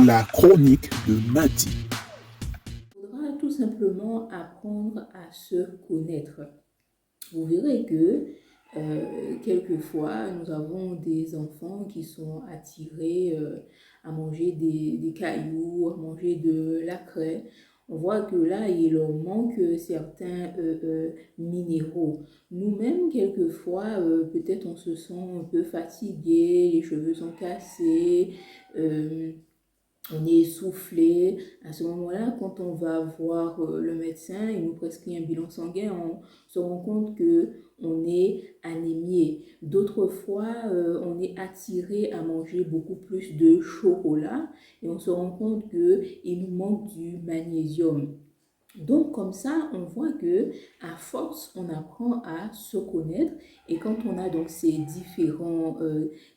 La chronique de Madi. Il faudra tout simplement apprendre à se connaître. Vous verrez que quelquefois, nous avons des enfants qui sont attirés à manger des cailloux, à manger de la craie. On voit que là, il leur manque certains minéraux. Nous-mêmes, quelquefois, peut-être on se sent un peu fatigué, les cheveux sont cassés, on est essoufflé. À ce moment-là, quand on va voir le médecin, il nous prescrit un bilan sanguin, on se rend compte que on est anémié. D'autres fois, on est attiré à manger beaucoup plus de chocolat et on se rend compte qu'il nous manque du magnésium. Donc comme ça, on voit que à force, on apprend à se connaître et quand on a donc ces différents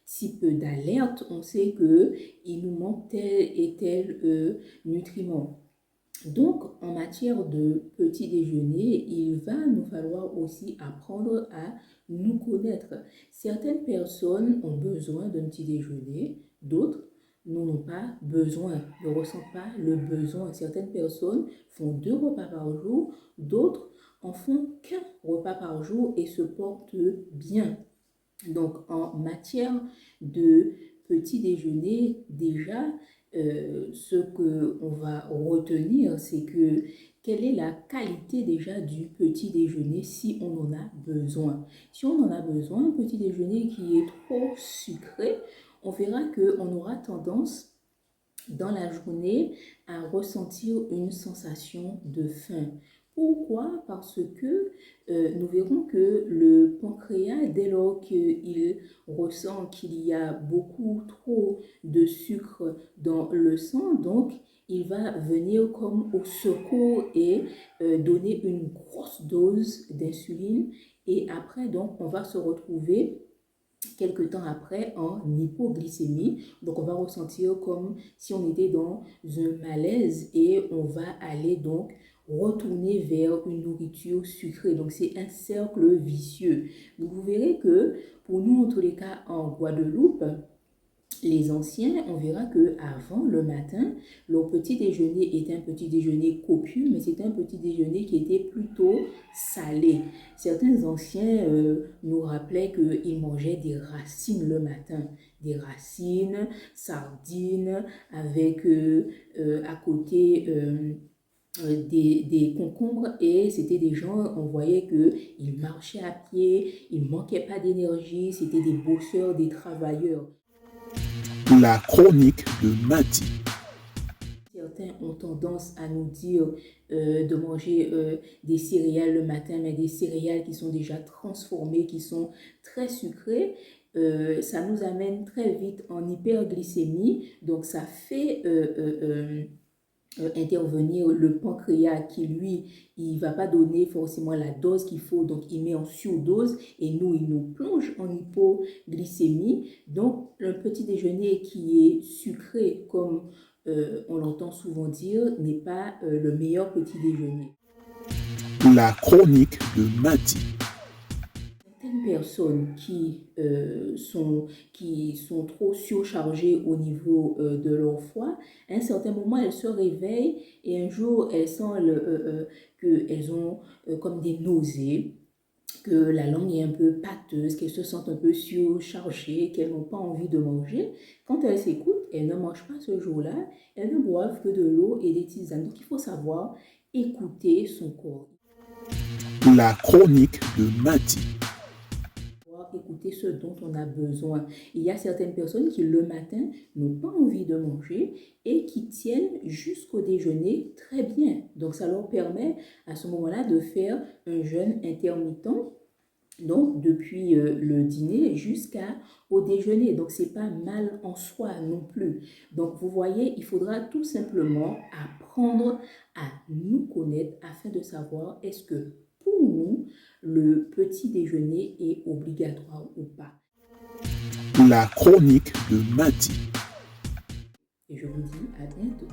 types d'alertes, on sait que il nous manque tel et tel nutriment. Donc en matière de petit déjeuner, il va nous falloir aussi apprendre à nous connaître. Certaines personnes ont besoin d'un petit déjeuner, d'autres n'en ont pas besoin, ne ressentent pas le besoin. Certaines personnes font 2 repas par jour, d'autres en font qu'un repas par jour et se portent bien. Donc en matière de petit déjeuner, déjà, ce qu'on va retenir, c'est que quelle est la qualité déjà du petit déjeuner si on en a besoin. Si on en a besoin, un petit déjeuner qui est trop sucré, on verra qu'on aura tendance dans la journée à ressentir une sensation de faim. Pourquoi? Parce que nous verrons que le pancréas, dès lors qu'il ressent qu'il y a beaucoup trop de sucre dans le sang, donc il va venir comme au secours et donner une grosse dose d'insuline. Et après, donc, on va se retrouver quelque temps après en hypoglycémie. Donc, on va ressentir comme si on était dans un malaise et on va aller donc retourner vers une nourriture sucrée. Donc, c'est un cercle vicieux. Donc, vous verrez que pour nous, en tous les cas, en Guadeloupe, les anciens, on verra que avant le matin, leur petit déjeuner était un petit déjeuner copieux, mais c'était un petit déjeuner qui était plutôt salé. Certains anciens nous rappelaient qu'ils mangeaient des racines le matin, des racines, sardines, avec à côté des concombres, et c'était des gens, on voyait qu'ils marchaient à pied, ils ne manquaient pas d'énergie, c'était des bosseurs, des travailleurs. La chronique de Madi. Certains ont tendance à nous dire de manger des céréales le matin, mais des céréales qui sont déjà transformées, qui sont très sucrées. Ça nous amène très vite en hyperglycémie, donc ça fait intervenir le pancréas qui, lui, il va pas donner forcément la dose qu'il faut, donc il met en surdose et nous, il nous plonge en hypoglycémie. Donc, un petit déjeuner qui est sucré, comme on l'entend souvent dire, n'est pas le meilleur petit déjeuner. La chronique de Madi. Certaines personnes qui sont trop surchargées au niveau de leur foie, à un certain moment, elles se réveillent et un jour, elles sentent qu'elles ont comme des nausées, que la langue est un peu pâteuse, qu'elles se sentent un peu surchargées, qu'elles n'ont pas envie de manger. Quand elles s'écoutent, elles ne mangent pas ce jour-là, elles ne boivent que de l'eau et des tisanes. Donc, il faut savoir écouter son corps. La chronique de Madi. Écouter ce dont on a besoin. Il y a certaines personnes qui le matin n'ont pas envie de manger et qui tiennent jusqu'au déjeuner très bien. Donc ça leur permet à ce moment-là de faire un jeûne intermittent. Donc, depuis le dîner jusqu'au déjeuner. Donc, c'est pas mal en soi non plus. Donc, vous voyez, il faudra tout simplement apprendre à nous connaître afin de savoir est-ce que pour nous, le petit déjeuner est obligatoire ou pas. La chronique de Madi. Et je vous dis à bientôt.